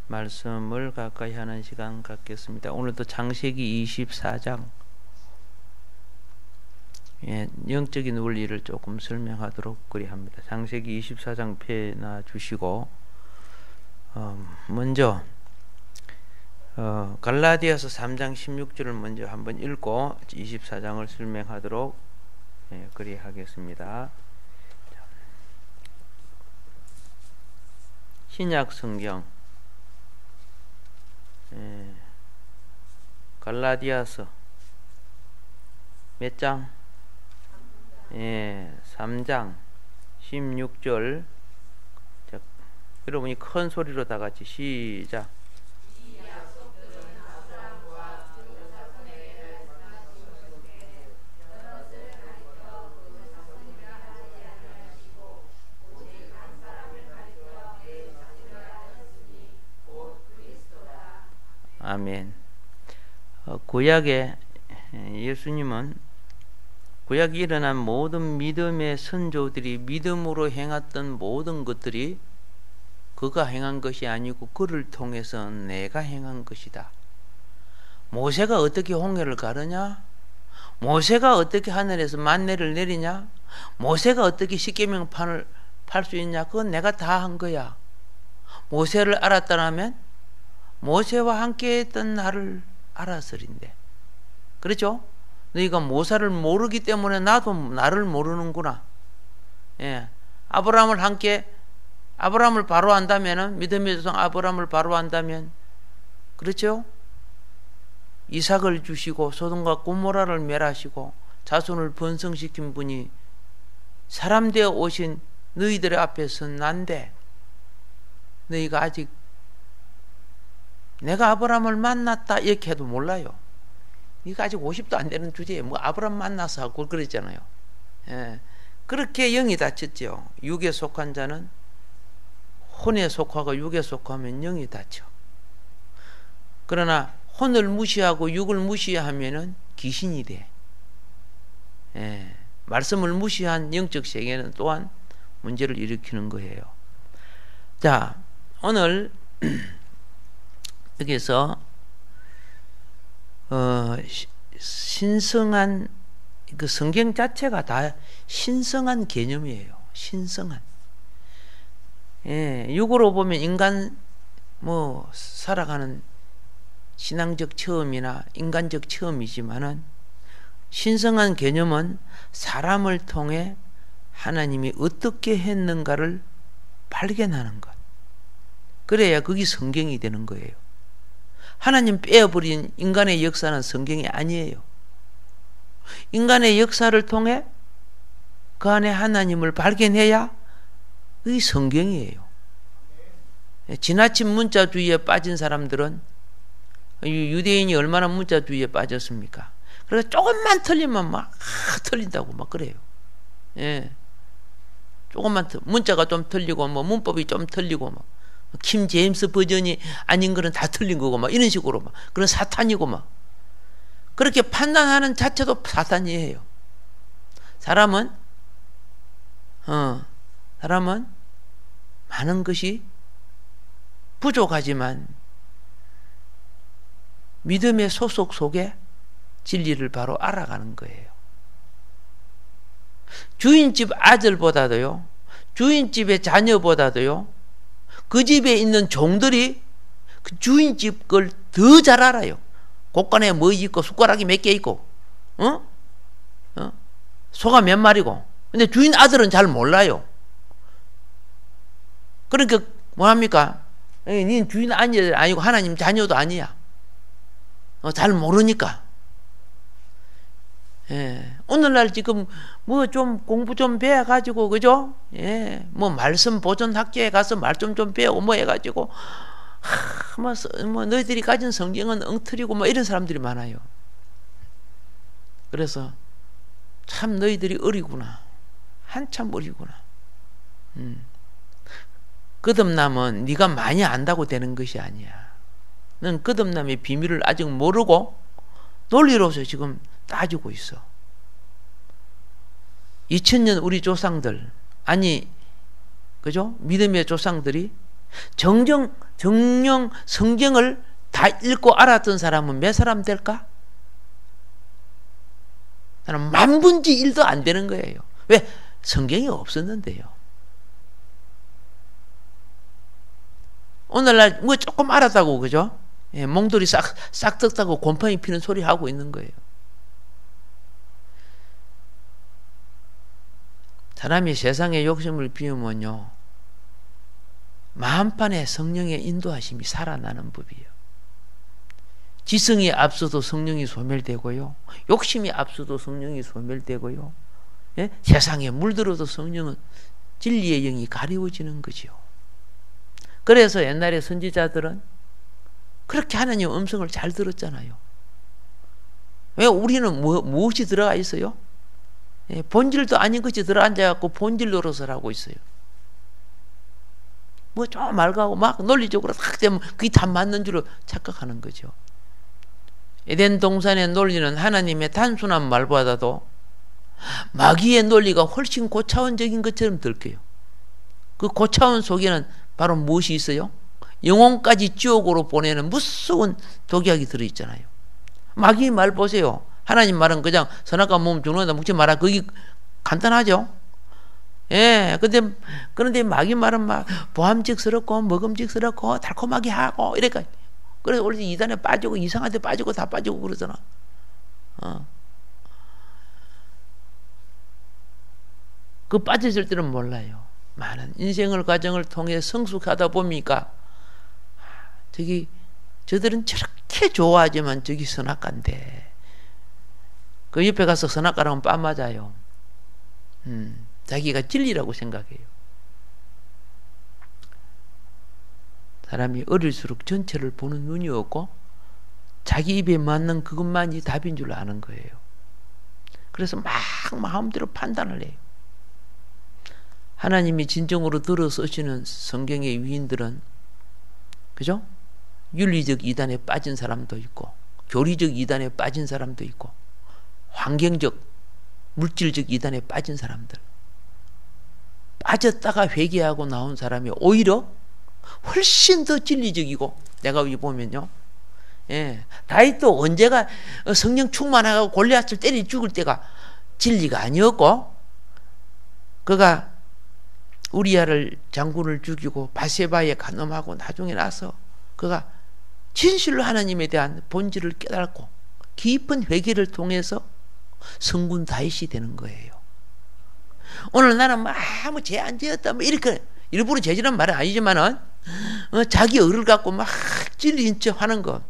말씀을 가까이 하는 시간 갖겠습니다. 오늘도 창세기 24장 영적인 원리를 조금 설명하도록 그리합니다. 창세기 24장 펴놔 주시고 먼저 갈라디아서 3장 16절을 먼저 한번 읽고 24장을 설명하도록 그리하겠습니다. 신약 성경 갈라디아서 몇 장? 3장 16절. 자, 여러분이 큰 소리로 다 같이 시작. 아멘. 구약에 예수님은 구약에 일어난 모든 믿음의 선조들이 믿음으로 행했던 모든 것들이 그가 행한 것이 아니고 그를 통해서 내가 행한 것이다. 모세가 어떻게 홍해를 가르냐? 모세가 어떻게 하늘에서 만내를 내리냐? 모세가 어떻게 십계명판을 팔 수 있냐? 그건 내가 다 한 거야. 모세를 알았다면 모세와 함께 했던 나를 알았으린데. 그렇죠? 너희가 모세를 모르기 때문에 나도 나를 모르는구나. 아브라함을 바로 안다면은, 믿음의 조상 아브라함을 바로 안다면, 그렇죠? 이삭을 주시고 소돔과 고모라를 멸하시고 자손을 번성시킨 분이 사람 되어 오신 너희들의 앞에서 난데, 너희가 아직 내가 아브라함을 만났다 이렇게 해도 몰라요. 이거 아직 50도 안 되는 주제에 뭐 아브라함 만나서 하고 그랬잖아요. 그렇게 영이 다쳤죠. 육에 속한 자는 혼에 속하고 육에 속하면 영이 다쳐. 그러나 혼을 무시하고 육을 무시하면은 귀신이 돼. 말씀을 무시한 영적 세계는 또한 문제를 일으키는 거예요. 자, 오늘 여기서 신성한, 그 성경 자체가 다 신성한 개념이에요. 신성한. 육으로 보면 인간 살아가는 신앙적 체험이나 인간적 체험이지만은 신성한 개념은 사람을 통해 하나님이 어떻게 했는가를 발견하는 것. 그래야 그게 성경이 되는 거예요. 하나님 빼어버린 인간의 역사는 성경이 아니에요. 인간의 역사를 통해 그 안에 하나님을 발견해야 그게 성경이에요. 지나친 문자주의에 빠진 사람들은, 유대인이 얼마나 문자주의에 빠졌습니까? 그래서 조금만 틀리면 막 틀린다고 막 그래요. 조금만 문자가 좀 틀리고 문법이 좀 틀리고 킴 제임스 버전이 아닌 거는 다 틀린 거고 막 이런 식으로 막 그런 사탄이고 막 그렇게 판단하는 자체도 사탄이에요. 사람은 많은 것이 부족하지만 믿음의 소속 속에 진리를 바로 알아가는 거예요. 주인집 아들보다도요, 주인집의 자녀보다도요, 그 집에 있는 종들이 그 주인집 걸 더 잘 알아요. 곳간에 뭐 있고 숟가락이 몇 개 있고 소가 몇 마리고. 근데 주인 아들은 잘 몰라요. 그러니까 뭐합니까? 니 주인 아니고 하나님 자녀도 아니야. 잘 모르니까. 오늘날 지금 좀 공부 좀 배워가지고, 그죠? 말씀 보존 학교에 가서 말 좀 배우고 해가지고, 너희들이 가진 성경은 엉터리고 이런 사람들이 많아요. 그래서 참 너희들이 어리구나. 한참 어리구나. 거듭남은 네가 많이 안다고 되는 것이 아니야. 넌 거듭남의 비밀을 아직 모르고 논리로서 지금 따지고 있어. 2000년 우리 조상들, 그죠? 믿음의 조상들이 정정 정령 성경을 다 읽고 알았던 사람은 몇 사람 될까? 나는 만분지 1도 안 되는 거예요. 왜? 성경이 없었는데요. 오늘날 뭐 조금 알았다고, 그죠? 예, 몽돌이 싹 떴다고 곰팡이 피는 소리 하고 있는 거예요. 사람이 세상에 욕심을 피우면요, 마음판에 성령의 인도하심이 살아나는 법이에요. 지성이 앞서도 성령이 소멸되고요, 욕심이 앞서도 성령이 소멸되고요, 예? 세상에 물들어도 성령은 진리의 영이 가리워지는 거지요. 그래서 옛날에 선지자들은 그렇게 하나님의 음성을 잘 들었잖아요. 왜? 우리는 무엇이 들어가 있어요? 예, 본질도 아닌 것이 들어앉아갖고 본질 노릇을 하고 있어요. 뭐 좀 말가고 막 논리적으로 딱 되면 그게 다 맞는 줄로 착각하는 거죠. 에덴 동산의 논리는 하나님의 단순한 말보다도 마귀의 논리가 훨씬 고차원적인 것처럼 들게요. 그 고차원 속에는 바로 무엇이 있어요? 영혼까지 지옥으로 보내는 무서운 독약이 들어있잖아요. 마귀의 말 보세요. 하나님 말은 그냥 선악과 몸 죽는다 묵지 마라. 그게 간단하죠. 예, 그런데 마귀 말은 막 보함직스럽고 먹음직스럽고 달콤하게 하고 이래까. 그래서 원래 이단에 빠지고 이상한 데 빠지고 다 빠지고 그러잖아. 그 빠졌을 때는 몰라요. 많은 인생을 과정을 통해 성숙하다 보니까 저들은 저렇게 좋아하지만 저기 선악과인데 그 옆에 가서 선악과라면 빠 맞아요. 자기가 진리라고 생각해요. 사람이 어릴수록 전체를 보는 눈이 없고 자기 입에 맞는 그것만이 답인 줄 아는 거예요. 그래서 막 마음대로 판단을 해요. 하나님이 진정으로 들어 쓰시는 성경의 위인들은, 그죠? 윤리적 이단에 빠진 사람도 있고 교리적 이단에 빠진 사람도 있고 환경적 물질적 이단에 빠진 사람들, 빠졌다가 회개하고 나온 사람이 오히려 훨씬 더 진리적이고, 내가 여기 보면요, 예, 다윗도 언제가 성령 충만하고 골리앗을 때려 죽을 때가 진리가 아니었고, 그가 우리야를 장군을 죽이고 바세바에 간음하고 나중에 나서 그가 진실로 하나님에 대한 본질을 깨닫고 깊은 회개를 통해서 성군 다윗이 되는 거예요. 오늘 나는 아무 죄 안 지었다 뭐 이렇게 일부러 죄지란 말은 아니지만은 자기 의를 갖고 막 진리인 척 하는 거,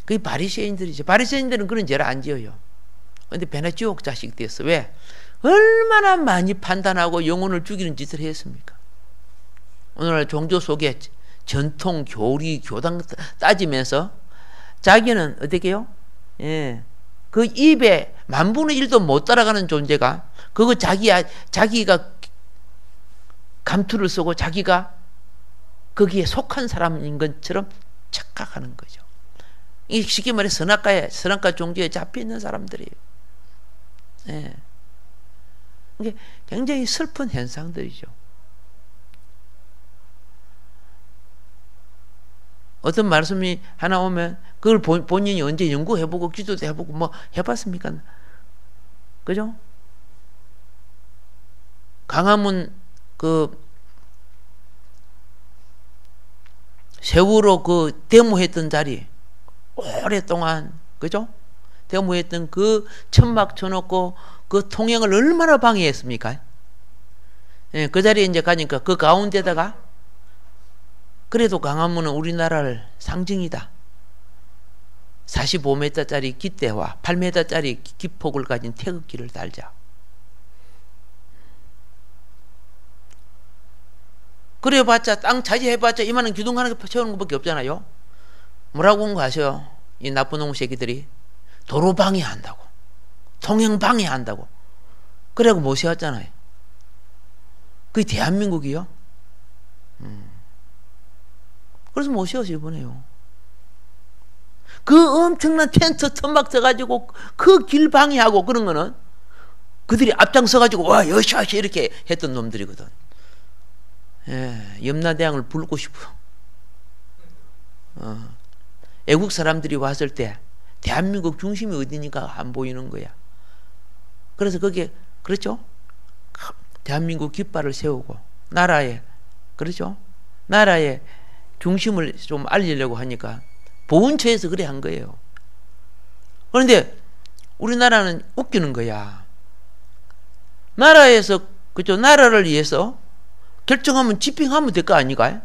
그게 바리새인들이죠. 바리새인들은 그런 죄를 안 지어요. 근데 배나 지옥 자식 됐어. 왜? 얼마나 많이 판단하고 영혼을 죽이는 짓을 했습니까? 오늘날 종교 속에 전통, 교리, 교당 따지면서 자기는 어떻게 해요? 예, 그 입에 만분의 1도 못 따라가는 존재가 그거 자기가 감투를 쓰고 자기가 거기에 속한 사람인 것처럼 착각하는 거죠. 이 쉽게 말해 선악과 종교에 잡혀있는 사람들이에요. 예. 이게 굉장히 슬픈 현상들이죠. 어떤 말씀이 하나 오면 그걸 본인이 언제 연구해보고 기도도 해보고 뭐 해봤습니까? 그죠? 강화문 그 세월호 그 데모했던 자리 오랫동안, 그죠? 데모했던 그 천막 쳐놓고 그 통행을 얼마나 방해했습니까? 예, 그 자리에 이제 가니까 그 가운데다가 그래도 광화문은 우리나라를 상징이다. 45m짜리 깃대와 8m짜리 기폭을 가진 태극기를 달자. 그래봤자 땅 차지해봤자 이만한 기둥 하나 채우는 것밖에 없잖아요. 뭐라고 한 거 아세요? 이 나쁜 놈의 새끼들이 도로 방해한다고, 통행 방해한다고. 그래고 못 세웠잖아요. 그게 대한민국이요. 그래서 못 세워서 이번에요. 그 엄청난 텐트 천막 써가지고 그 길 방해하고 그런 거는 그들이 앞장서가지고 와 여샤시 이렇게 했던 놈들이거든. 예, 염라대왕을 부르고 싶어. 외국 사람들이 왔을 때 대한민국 중심이 어디니까 안 보이는 거야. 그래서 그게 그렇죠? 대한민국 깃발을 세우고 나라에 그렇죠? 나라의 중심을 좀 알리려고 하니까 보훈처에서 그래 한 거예요. 그런데 우리나라는 웃기는 거야. 나라에서 그죠? 나라를 위해서 결정하면 집행하면 될 거 아니가?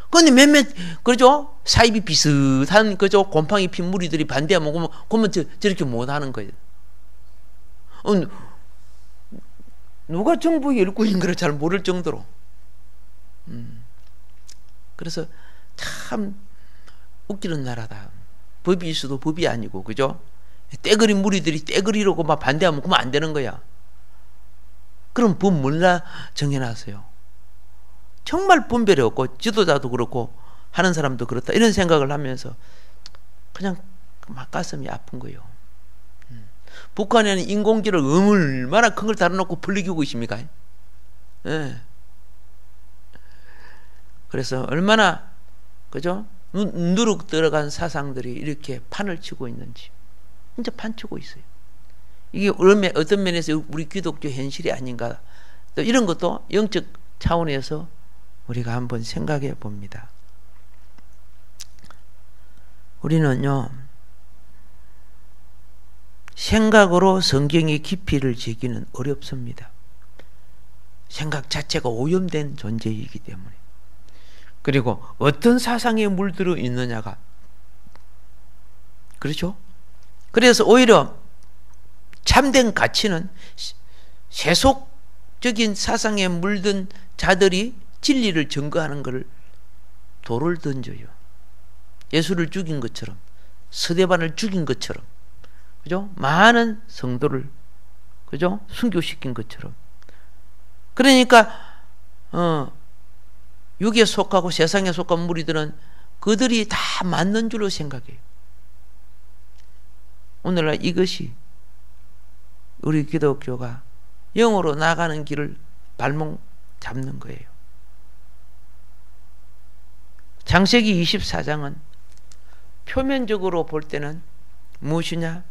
그런데 몇몇 그죠? 사입이 비슷한 그죠? 곰팡이 핀 무리들이 반대하면 그러면 저렇게 못 하는 거예요. 누가 정부의 일꾼인 걸 잘 모를 정도로. 그래서 참 웃기는 나라다. 법이 있어도 법이 아니고 그죠? 떼거리 무리들이 떼거리라고 막 반대하면 그러면 안 되는 거야. 그럼 법 몰라 정해놨어요. 정말 분별이 없고 지도자도 그렇고 하는 사람도 그렇다 이런 생각을 하면서 그냥 막 가슴이 아픈 거예요. 북한에는 인공지를 얼마나 큰 걸 달아놓고 불리기고 있습니까? 예. 그래서 얼마나 그죠? 누룩 들어간 사상들이 이렇게 판을 치고 있는지 진짜 판 치고 있어요. 이게 어떤 면에서 우리 기독교 현실이 아닌가 또 이런 것도 영적 차원에서 우리가 한번 생각해 봅니다. 우리는요 생각으로 성경의 깊이를 재기는 어렵습니다. 생각 자체가 오염된 존재이기 때문에. 그리고 어떤 사상에 물들어 있느냐가 그렇죠? 그래서 오히려 참된 가치는 세속적인 사상에 물든 자들이 진리를 증거하는 것을 돌을 던져요. 예수를 죽인 것처럼 스데반을 죽인 것처럼 그죠? 많은 성도를 그죠? 순교시킨 것처럼. 그러니까 육에 속하고 세상에 속한 무리들은 그들이 다 맞는 줄로 생각해요. 오늘날 이것이 우리 기독교가 영으로 나가는 길을 발목 잡는 거예요. 창세기 24장은 표면적으로 볼 때는 무엇이냐?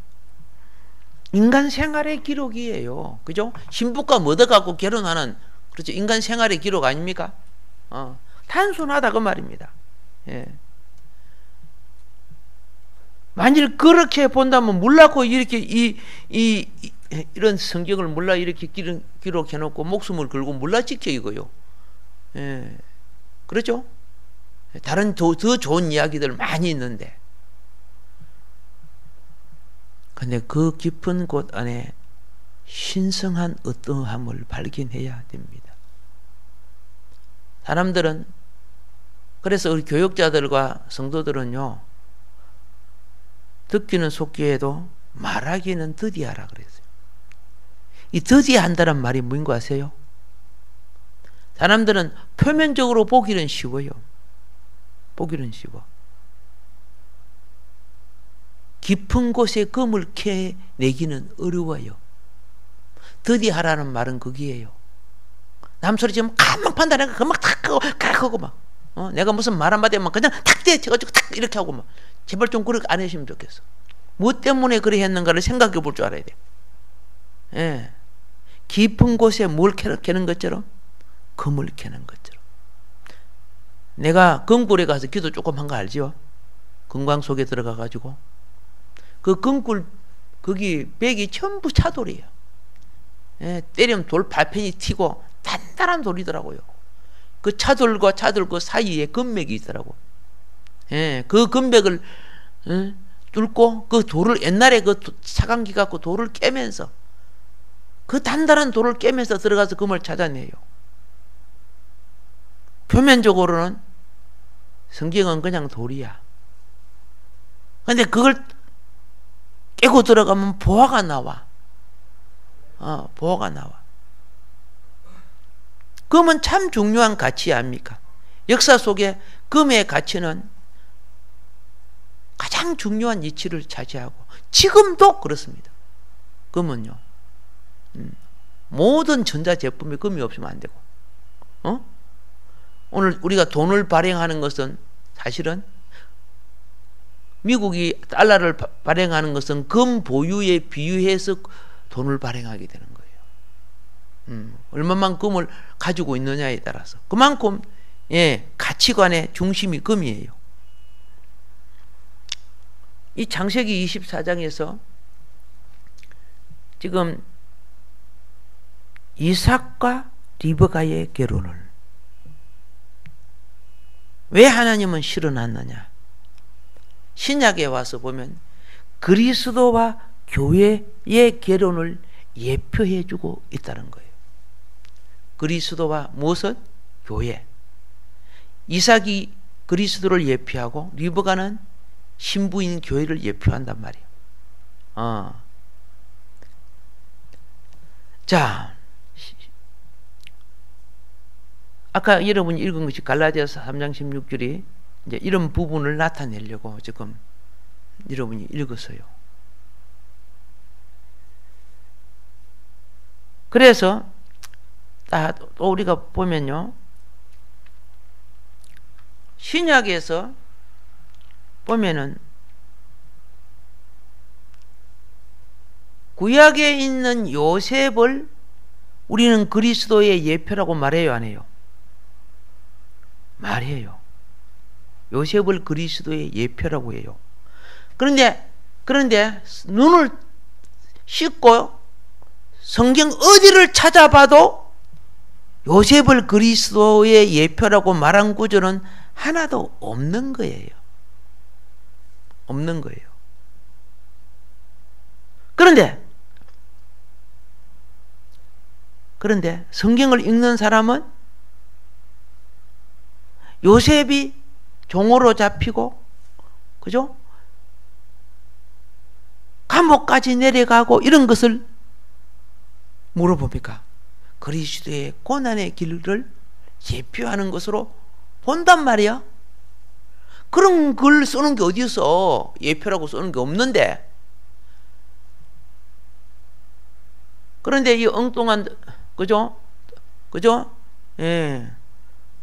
인간 생활의 기록이에요. 그죠? 신부가 얻어갖고 결혼하는 그렇죠. 인간 생활의 기록 아닙니까? 단순하다 그 말입니다. 예. 만일 그렇게 본다면 몰라고 이렇게 이런 성경을 몰라 이렇게 기록해놓고 목숨을 걸고 몰라 지켜 이거요. 예. 그렇죠? 다른 더 좋은 이야기들 많이 있는데 근데 그 깊은 곳 안에 신성한 어떠함을 발견해야 됩니다. 사람들은 그래서 우리 교육자들과 성도들은요 듣기는 속기에도 말하기는 더디하라 그랬어요. 이 더디한다는 말이 뭔 거 아세요? 사람들은 표면적으로 보기는 쉬워요. 보기는 쉬워. 깊은 곳에 금을 캐내기는 어려워요. 더디하라는 말은 거기에요. 남소리 지금 가만 판단해가 그막 탁 하고 막 내가 무슨 말 한마디 하면 그냥 탁 대쳐가지고 탁 이렇게 하고 막 제발 좀 그렇게 안 했으면 좋겠어. 뭐 때문에 그래 했는가를 생각해 볼 줄 알아야 돼. 예. 깊은 곳에 뭘 캐는 것처럼 금을 캐는 것처럼. 내가 금굴에 가서 기도 조금 한 거 알지요? 금광 속에 들어가 가지고 그 금굴 거기 벽이 전부 차돌이에요. 예, 때리면 돌 발편이 튀고 단단한 돌이더라고요. 그 차돌과 차돌 그 사이에 금맥이 있더라고. 예, 그 금맥을 뚫고 그 돌을 옛날에 그 차강기 갖고 돌을 깨면서 그 단단한 돌을 깨면서 들어가서 금을 찾아내요. 표면적으로는 성경은 그냥 돌이야. 근데 그걸 깨고 들어가면 보화가 나와. 보화가 나와. 금은 참 중요한 가치 아닙니까? 역사 속에 금의 가치는 가장 중요한 위치를 차지하고 지금도 그렇습니다. 금은요. 모든 전자제품에 금이 없으면 안 되고 오늘 우리가 돈을 발행하는 것은 사실은 미국이 달러를 발행하는 것은 금 보유에 비유해서 돈을 발행하게 되는 거예요. 얼마만 금을 가지고 있느냐에 따라서 그만큼 가치관의 중심이 금이에요. 이 창세기 24장에서 지금 이삭과 리브가의 결혼을 왜 하나님은 실어놨느냐? 신약에 와서 보면 그리스도와 교회의 결혼을 예표해주고 있다는 거예요. 그리스도와 무엇은? 교회. 이삭이 그리스도를 예표하고 리브가는 신부인 교회를 예표한단 말이에요. 자, 아까 여러분이 읽은 것이 갈라디아서 3장 16절이 이제 이런 부분을 나타내려고 지금 여러분이 읽었어요. 그래서 또 우리가 보면요, 신약에서 보면은 구약에 있는 요셉을 우리는 그리스도의 예표라고 말해요, 안 해요? 말해요. 요셉을 그리스도의 예표라고 해요. 그런데 눈을 씻고 성경 어디를 찾아봐도 요셉을 그리스도의 예표라고 말한 구절은 하나도 없는 거예요. 없는 거예요. 그런데 성경을 읽는 사람은 요셉이 종으로 잡히고, 그죠? 감옥까지 내려가고 이런 것을 물어봅니까? 그리스도의 고난의 길을 예표하는 것으로 본단 말이야. 그런 글 쓰는 게 어디 있어? 예표라고 쓰는 게 없는데. 그런데 이 엉뚱한, 그죠?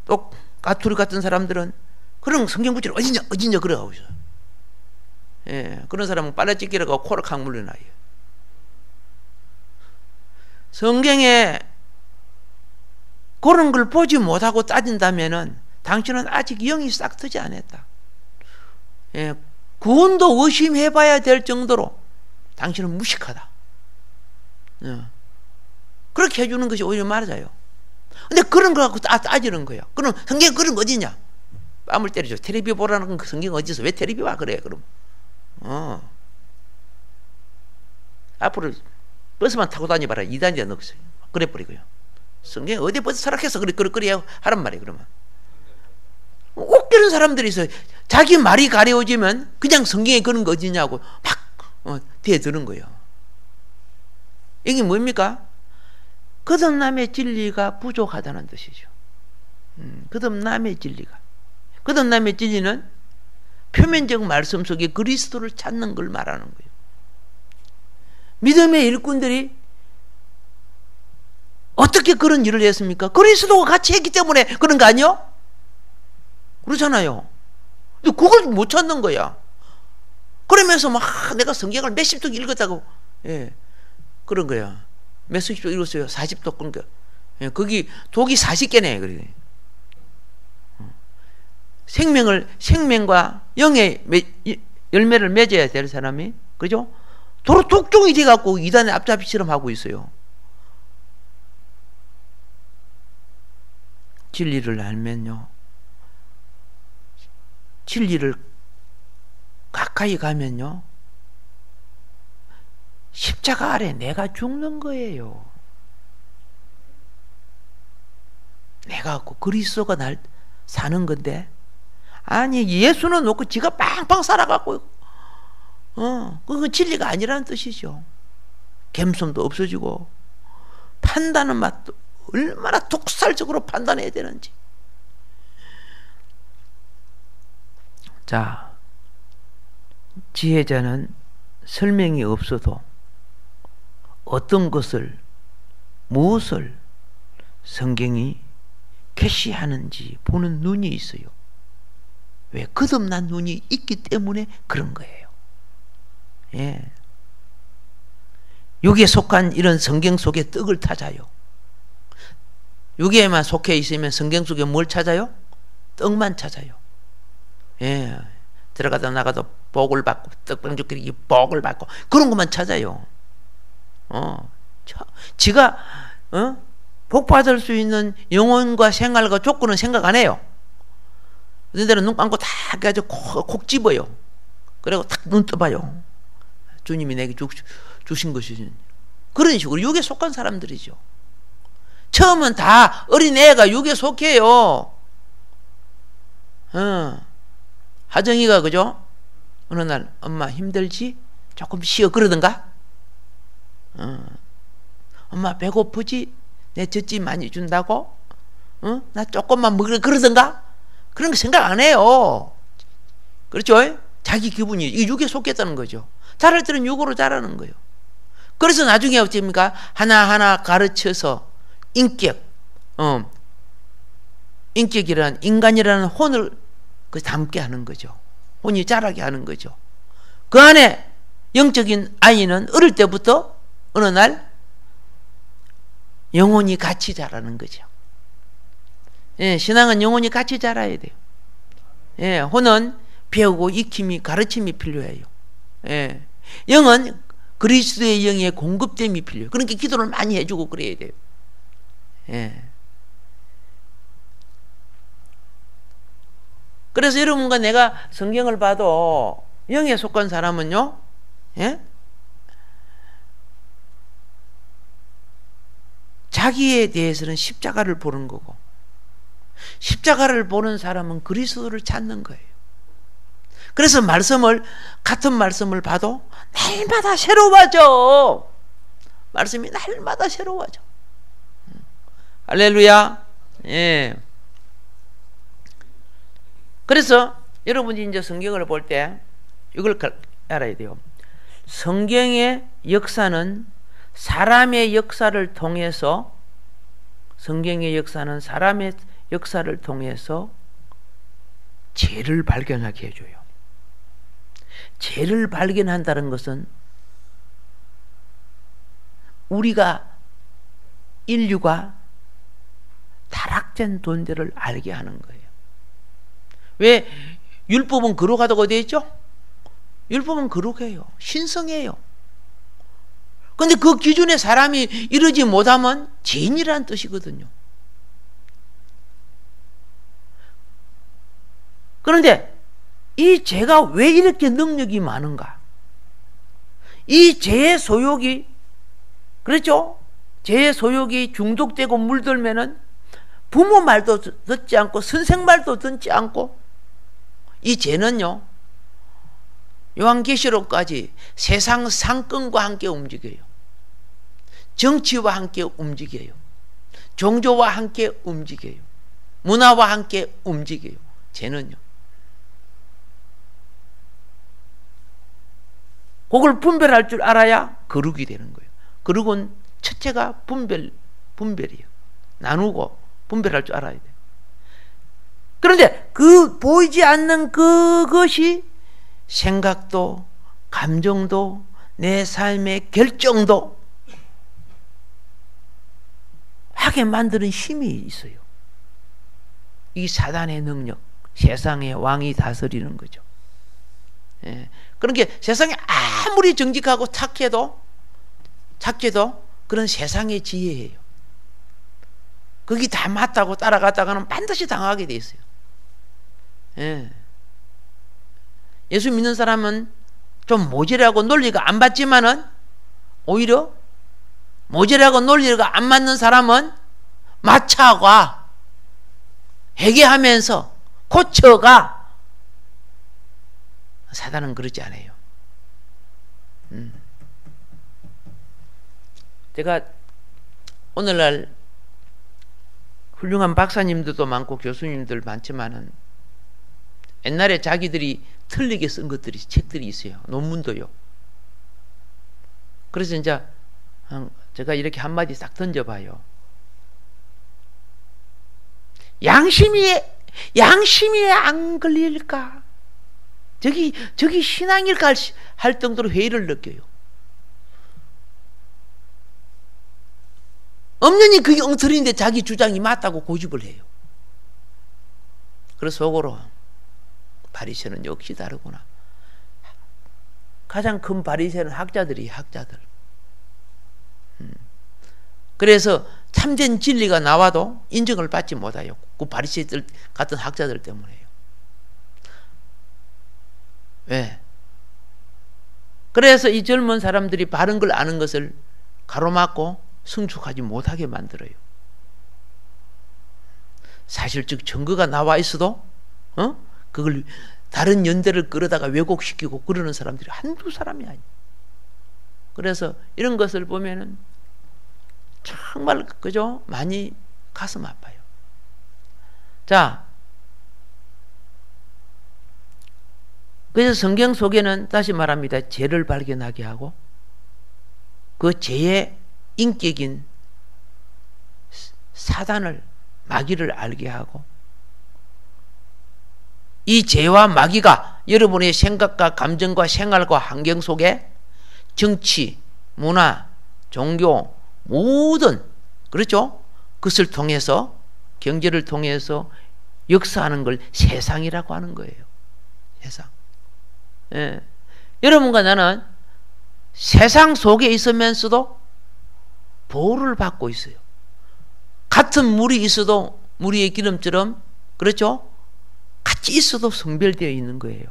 또 까투리 같은 사람들은 그런 성경 구절 어디냐 그래가고 있어. 그런 사람은 빨래 찢기라고 코를 칵 물려놔요. 성경에 그런 걸 보지 못하고 따진다면은 당신은 아직 영이 싹 트지 않았다. 구원도 의심해봐야 될 정도로 당신은 무식하다. 그렇게 해주는 것이 오히려 맞아요. 근데 그런 거 갖고 따지는 거예요. 그럼 성경 그런 거 어디냐? 뺨을 때리죠. 텔레비 보라는 건 성경 어디서 왜 텔레비 봐 그래? 그럼 앞으로 버스만 타고 다니봐라. 2단지가 넣었어요. 그래 버리고요. 성경 어디 버스 설악해서 그래 하란 말이에요. 그러면 웃기는 사람들이 있어요. 자기 말이 가려워지면 그냥 성경에 그런 거 어디냐고 막 대드는 거예요. 이게 뭡니까? 거듭남의 진리가 부족하다는 뜻이죠. 거듭남의 진리가. 거듭남의 진리는 표면적 말씀 속에 그리스도를 찾는 걸 말하는 거예요. 믿음의 일꾼들이 어떻게 그런 일을 했습니까? 그리스도가 같이 했기 때문에 그런 거 아니요? 그렇잖아요. 근데 그걸 못 찾는 거야. 그러면서 막 내가 성경을 몇십 독 읽었다고 그런 거야. 몇십 독 읽었어요. 40독 끊겨. 거기 독이 40개네. 그래. 생명과 영의 열매를 맺어야 될 사람이, 그죠? 도로 독종이 돼갖고 이단의 앞잡이 실험하고 있어요. 진리를 알면요, 진리를 가까이 가면요, 십자가 아래 내가 죽는 거예요. 내가 그리스도가 날 사는 건데, 아니 예수는 놓고 지가 빵빵 살아갖고 그건 진리가 아니라는 뜻이죠. 겸손도 없어지고 판단은 맛도 얼마나 독살적으로 판단해야 되는지. 자, 지혜자는 설명이 없어도 어떤 것을, 무엇을 성경이 계시하는지 보는 눈이 있어요. 왜? 거듭난 눈이 있기 때문에 그런 거예요. 예. 육에 속한 이런 성경 속에 떡을 찾아요. 육에만 속해 있으면 성경 속에 뭘 찾아요? 떡만 찾아요. 예. 들어가다 나가도 복을 받고 떡방죽끼리 복을 받고 그런 것만 찾아요. 지가 복 받을 수 있는 영혼과 생활과 조건은 생각 안 해요. 어떤 데는 눈 감고 다 해가지고 콕 집어요. 그리고 탁 눈 떠봐요. 주님이 내게 주신 것이지. 그런 식으로 육에 속한 사람들이죠. 처음은 다 어린애가 육에 속해요. 하정이가 그죠? 어느 날 엄마 힘들지? 조금 쉬어 그러던가? 엄마 배고프지? 내 젖집 많이 준다고? 나 조금만 먹으라 그러던가? 그런 거 생각 안 해요. 그렇죠? 자기 기분이 이 육에 속했다는 거죠. 자랄 때는 육으로 자라는 거예요. 그래서 나중에 어떻습니까? 하나하나 가르쳐서 인격이란 인간이라는 혼을 담게 하는 거죠. 혼이 자라게 하는 거죠. 그 안에 영적인 아이는 어릴 때부터 어느 날 영혼이 같이 자라는 거죠. 예, 신앙은 영혼이 같이 자라야 돼요. 예, 혼은 배우고 익힘이 가르침이 필요해요. 예, 영은 그리스도의 영의 공급됨이 필요해요. 그러니까 기도를 많이 해주고 그래야 돼요. 예. 그래서 여러분과 내가 성경을 봐도 영에 속한 사람은요, 예? 자기에 대해서는 십자가를 보는 거고, 십자가를 보는 사람은 그리스도를 찾는 거예요. 그래서 같은 말씀을 봐도 날마다 새로워져. 말씀이 날마다 새로워져. 할렐루야. 예. 그래서 여러분이 이제 성경을 볼 때 이걸 알아야 돼요. 성경의 역사는 사람의 역사를 통해서 죄를 발견하게 해줘요. 죄를 발견한다는 것은 인류가 타락된 존재를 알게 하는 거예요. 왜? 율법은 거룩하다고 되어 있죠? 율법은 거룩해요. 신성해요. 그런데 그 기준에 사람이 이르지 못하면 죄인이라는 뜻이거든요. 그런데 이 죄가 왜 이렇게 능력이 많은가? 이 죄의 소욕이, 그렇죠? 죄의 소욕이 중독되고 물들면은 부모 말도 듣지 않고 선생 말도 듣지 않고, 이 죄는요, 요한계시록까지 세상 상권과 함께 움직여요. 정치와 함께 움직여요. 종교와 함께 움직여요. 문화와 함께 움직여요. 죄는요. 그걸 분별할 줄 알아야 거룩이 되는 거예요. 거룩은 첫째가 분별이에요. 나누고 분별할 줄 알아야 돼요. 그런데 그 보이지 않는 그것이 생각도, 감정도, 내 삶의 결정도 하게 만드는 힘이 있어요. 이 사단의 능력, 세상의 왕이 다스리는 거죠. 예. 그러니까 세상에 아무리 정직하고 착해도 그런 세상의 지혜예요. 그게 다 맞다고 따라갔다가는 반드시 당하게 돼 있어요. 예. 예수 믿는 사람은 좀 모질하고 논리가 안 받지만은 오히려 모질하고 논리가 안 맞는 사람은 맞춰가, 회개하면서 고쳐가. 사단은 그러지 않아요. 제가 오늘날 훌륭한 박사님들도 많고 교수님들 많지만은 옛날에 자기들이 틀리게 쓴 것들이, 책들이 있어요. 논문도요. 그래서 이제 제가 이렇게 한마디 싹 던져봐요. 양심이 양심이 안 걸릴까? 저기 신앙일까 할 정도로 회의를 느껴요. 엄연히 그게 엉터리인데 자기 주장이 맞다고 고집을 해요. 그래서 속으로 바리새는 역시 다르구나. 가장 큰 바리새는 학자들이 학자들. 그래서 참된 진리가 나와도 인정을 받지 못해요. 그 바리새들 같은 학자들 때문에요. 왜? 그래서 이 젊은 사람들이 바른 걸 아는 것을 가로막고 성숙하지 못하게 만들어요. 사실적 증거가 나와 있어도 그걸 다른 연대를 끌어다가 왜곡시키고 그러는 사람들이 한두 사람이 아니에요. 그래서 이런 것을 보면은 정말 그죠? 많이 가슴 아파요. 자, 그래서 성경 속에는 다시 말합니다. 죄를 발견하게 하고 그 죄의 인격인 사단을, 마귀를 알게 하고 이 죄와 마귀가 여러분의 생각과 감정과 생활과 환경 속에 정치, 문화, 종교 모든 그렇죠? 그것을 통해서 경제를 통해서 역사하는 걸 세상이라고 하는 거예요. 세상. 예. 여러분과 나는 세상 속에 있으면서도 보호를 받고 있어요. 같은 물이 있어도 무리의 기름처럼 그렇죠? 같이 있어도 성별되어 있는 거예요.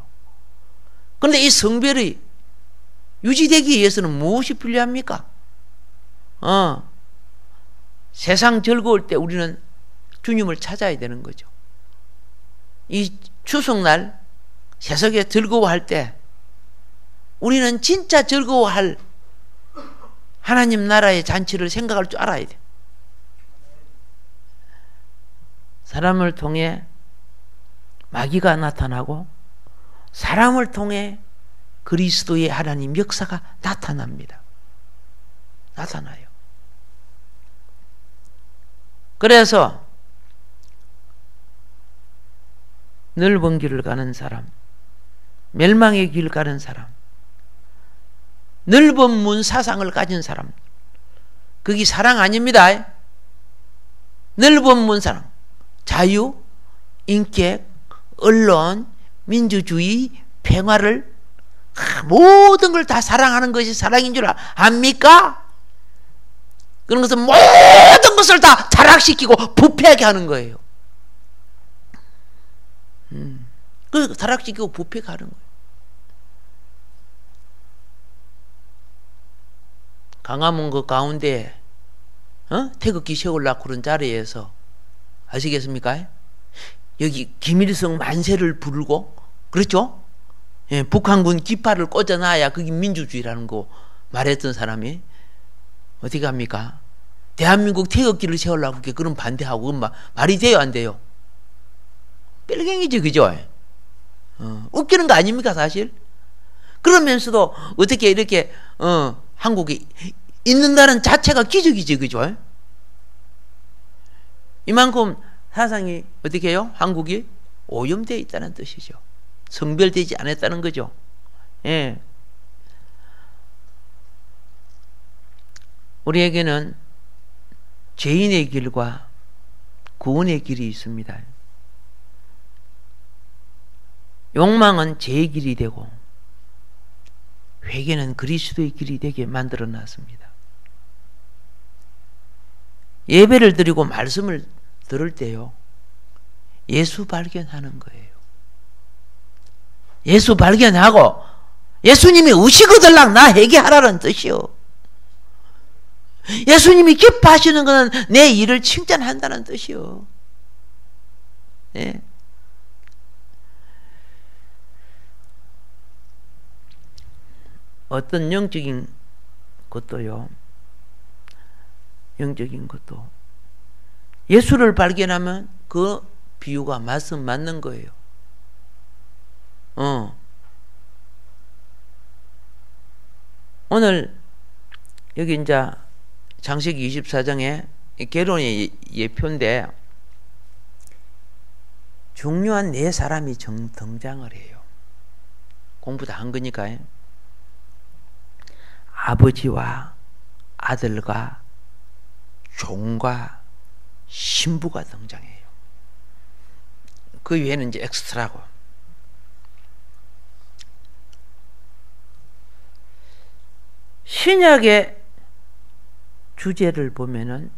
그런데 이 성별이 유지되기 위해서는 무엇이 필요합니까? 세상 즐거울 때 우리는 주님을 찾아야 되는 거죠. 이 추석날 세상에 즐거워할 때 우리는 진짜 즐거워할 하나님 나라의 잔치를 생각할 줄 알아야 돼. 사람을 통해 마귀가 나타나고 사람을 통해 그리스도의 하나님 역사가 나타납니다. 나타나요. 그래서 넓은 길을 가는 사람, 멸망의 길 가는 사람, 넓은 문 사상을 가진 사람, 그게 사랑 아닙니다. 넓은 문 사랑, 자유, 인격, 언론, 민주주의, 평화를 모든 걸 다 사랑하는 것이 사랑인 줄 압니까? 그런 것은 모든 것을 다 타락시키고 부패하게 하는 거예요. 그 타락시키고 부패하게 하는 거예요. 강화문 그 가운데 태극기 세우려고 그런 자리에서 아시겠습니까? 여기 김일성 만세를 부르고 그렇죠? 예, 북한군 깃발을 꽂아놔야 그게 민주주의라는 거 말했던 사람이 어떻게 합니까? 대한민국 태극기를 세우려고 그런 반대하고 말이 돼요 안 돼요? 뺄갱이죠 그죠? 웃기는 거 아닙니까 사실? 그러면서도 어떻게 이렇게 한국에 있는다는 자체가 기적이죠 그죠? 이만큼 사상이 어떻게 해요? 한국이 오염되어 있다는 뜻이죠. 성별되지 않았다는 거죠. 예. 우리에게는 죄인의 길과 구원의 길이 있습니다. 욕망은 죄의 길이 되고 회개는 그리스도의 길이 되게 만들어 놨습니다. 예배를 드리고 말씀을 들을 때요, 예수 발견하는 거예요. 예수 발견하고 예수님이 우시거들랑 나 회개하라는 뜻이요. 예수님이 기뻐하시는 것은 내 일을 칭찬한다는 뜻이요. 네. 어떤 영적인 것도요, 영적인 것도 예수를 발견하면 그 비유가 맞는 거예요. 오늘 여기 이제 창세기 24장에 결혼의 예표인데 중요한 네 사람이 등장을 해요. 공부 다 한 거니까요. 아버지와 아들과 종과 신부가 등장해요. 그 외에는 이제 엑스트라고. 신약의 주제를 보면은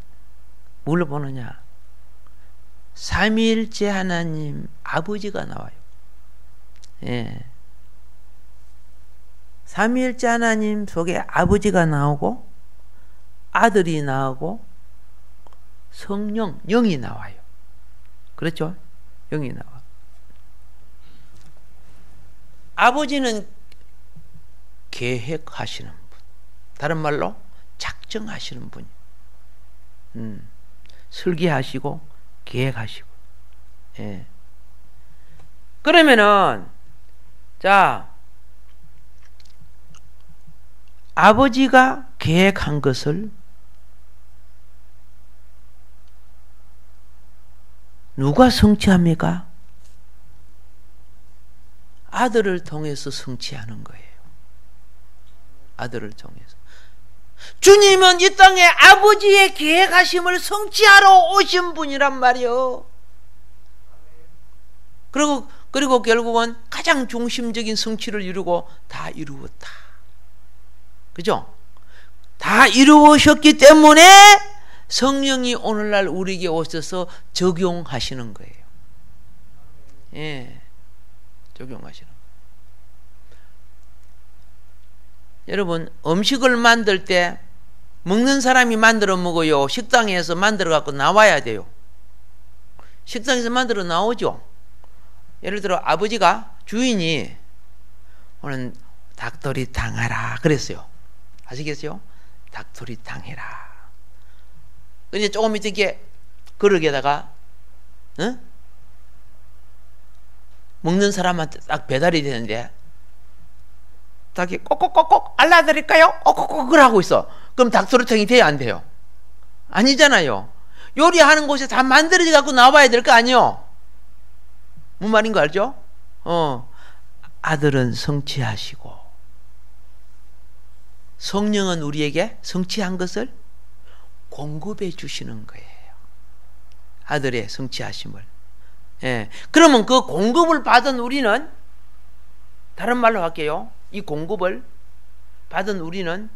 뭘 보느냐? 삼위일체 하나님 아버지가 나와요. 예. 삼위일체 하나님 속에 아버지가 나오고 아들이 나오고 성령, 영이 나와요. 그렇죠? 영이 나와. 아버지는 계획하시는 분. 다른 말로 작정하시는 분. 설계하시고 계획하시고. 예. 그러면은 자, 아버지가 계획한 것을 누가 성취합니까? 아들을 통해서 성취하는 거예요. 아들을 통해서. 주님은 이 땅에 아버지의 계획하심을 성취하러 오신 분이란 말이요. 그리고 결국은 가장 중심적인 성취를 이루고 다 이루었다. 그죠? 다 이루으셨기 때문에 성령이 오늘날 우리에게 오셔서 적용하시는 거예요. 예, 적용하시는 거예요. 여러분, 음식을 만들 때 먹는 사람이 만들어 먹어요? 식당에서 만들어 갖고 나와야 돼요? 식당에서 만들어 나오죠? 예를 들어 아버지가, 주인이 오늘 닭도리탕 하라 그랬어요. 아시겠어요? 닭도리탕 해라. 근데 조금 이렇게 그릇에다가 먹는 사람한테 딱 배달이 되는데 닭이 꼭꼭꼭꼭 알려드릴까요? 꼭꼭꼭을 하고 있어. 그럼 닭도리탕이 돼야 안 돼요? 아니잖아요. 요리하는 곳에 다 만들어져 갖고 나와야 될 거 아니에요? 뭔 말인 거 알죠? 아들은 성취하시고 성령은 우리에게 성취한 것을 공급해 주시는 거예요. 아들의 성취하심을. 예. 그러면 그 공급을 받은 우리는, 다른 말로 할게요. 이 공급을 받은 우리는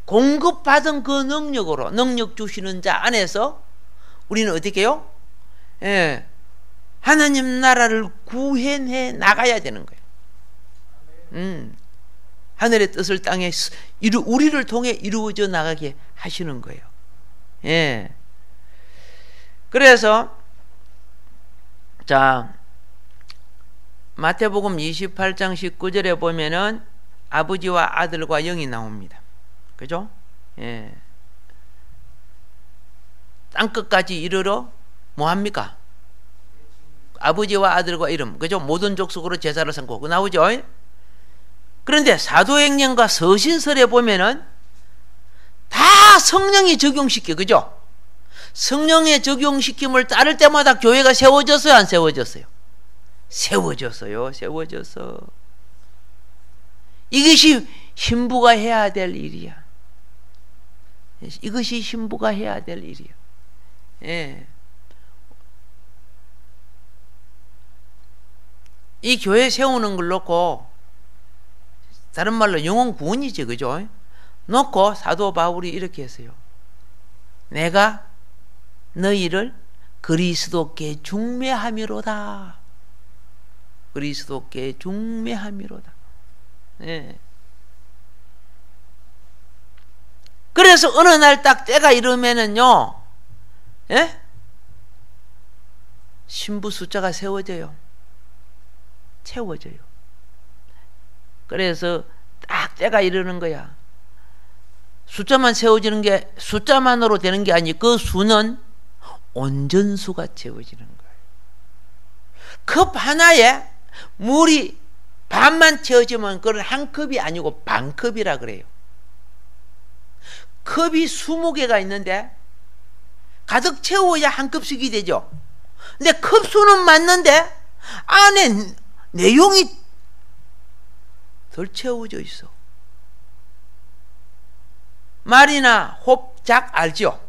공급받은 그 능력으로, 능력 주시는 자 안에서 우리는 어떻게 해요? 예. 하나님 나라를 구현해 나가야 되는 거예요. 하늘의 뜻을 땅에 우리를 통해 이루어져 나가게 하시는 거예요. 예. 그래서 자, 마태복음 28장 19절에 보면은 아버지와 아들과 영이 나옵니다. 그죠? 예. 땅끝까지 이르러 뭐 합니까? 아버지와 아들과 이름, 그죠? 모든 족속으로 제사를 삼고, 그 나오죠? 그런데 사도행전과 서신설에 보면은 다 성령이 적용시켜, 그죠? 성령의 적용시킴을 따를 때마다 교회가 세워졌어요, 안 세워졌어요? 세워졌어요, 세워졌어. 이것이 신부가 해야 될 일이야. 이것이 신부가 해야 될 일이야. 예. 이 교회 세우는 걸 놓고, 다른 말로 영혼 구원이지, 그죠? 놓고 사도 바울이 이렇게 했어요. 내가 너희를 그리스도께 중매함이로다. 그리스도께 중매함이로다. 예. 그래서 어느 날 딱 때가 이르면은요, 예? 신부 숫자가 세워져요. 채워져요. 그래서 딱 때가 이르는 거야. 숫자만 세워지는 게, 숫자만으로 되는 게 아니고 그 수는 온전수가 채워지는 거예요. 컵 하나에 물이 반만 채워지면 그건 한 컵이 아니고 반 컵이라 그래요. 컵이 20개가 있는데 가득 채워야 한 컵씩이 되죠. 근데 컵수는 맞는데 안에 내용이 덜 채워져 있어. 말이나 홉작 알죠?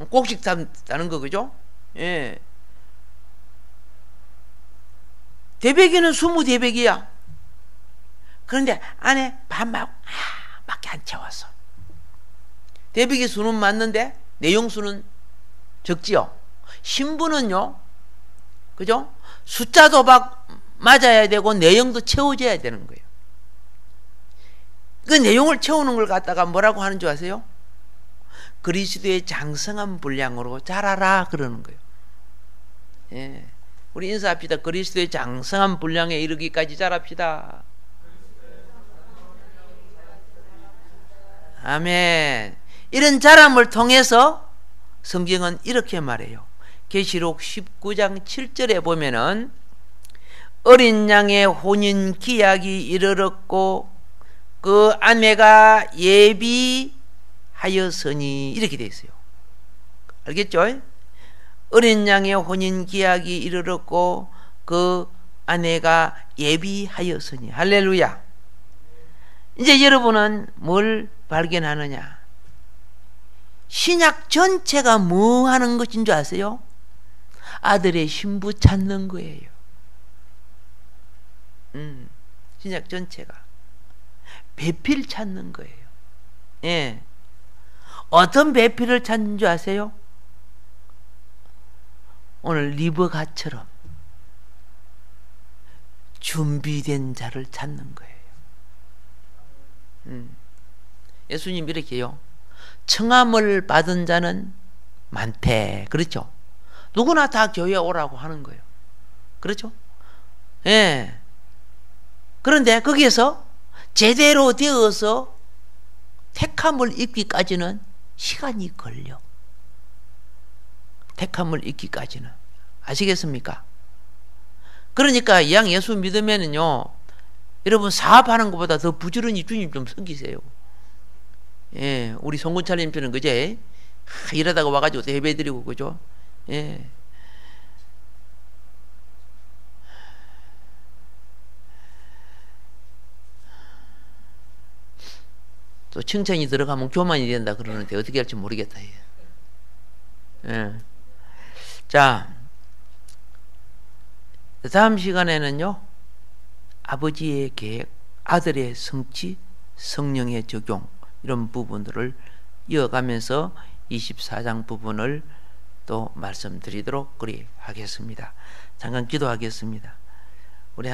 곡식 따는 거, 그죠? 예. 대배기는 20대배기야. 그런데 안에 밖에 안 채웠어. 대배기 수는 맞는데 내용 수는 적지요. 신부는요, 그죠? 숫자도 맞아야 되고 내용도 채워져야 되는 거예요. 그 내용을 채우는 걸 갖다가 뭐라고 하는 줄 아세요? 그리스도의 장성한 분량으로 자라라 그러는 거예요. 예. 우리 인사합시다. 그리스도의 장성한 분량에 이르기까지 자랍시다. 아멘. 이런 자람을 통해서 성경은 이렇게 말해요. 계시록 19장 7절에 보면은 어린 양의 혼인 기약이 이르렀고 그 아내가 예비하였으니 이렇게 되어 있어요. 알겠죠? 어린 양의 혼인 기약이 이르렀고 그 아내가 예비하였으니. 할렐루야. 이제 여러분은 뭘 발견하느냐? 신약 전체가 뭐 하는 것인 줄 아세요? 아들의 신부 찾는 거예요. 신약 전체가 배필 찾는 거예요. 예. 어떤 배필을 찾는 줄 아세요? 오늘 리브가처럼 준비된 자를 찾는 거예요. 예수님 이렇게 해요. 청함을 받은 자는 많대. 그렇죠? 누구나 다 교회에 오라고 하는 거예요. 그렇죠? 예. 그런데 거기에서 제대로 되어서 택함을 입기까지는 시간이 걸려. 택함을 입기까지는. 아시겠습니까? 그러니까 이왕 예수 믿으면은요, 여러분 사업하는 것보다 더 부지런히 주님 좀 섬기세요. 예, 우리 송군차님처럼 그제 일하다가 와가지고 또 예배드리고 그죠? 예. 또 칭찬이 들어가면 교만이 된다 그러는데 어떻게 할지 모르겠다. 예. 자, 다음 시간에는요, 아버지의 계획, 아들의 성취, 성령의 적용 이런 부분들을 이어가면서 24장 부분을 또 말씀드리도록 그리 하겠습니다. 잠깐 기도하겠습니다. 우리 하나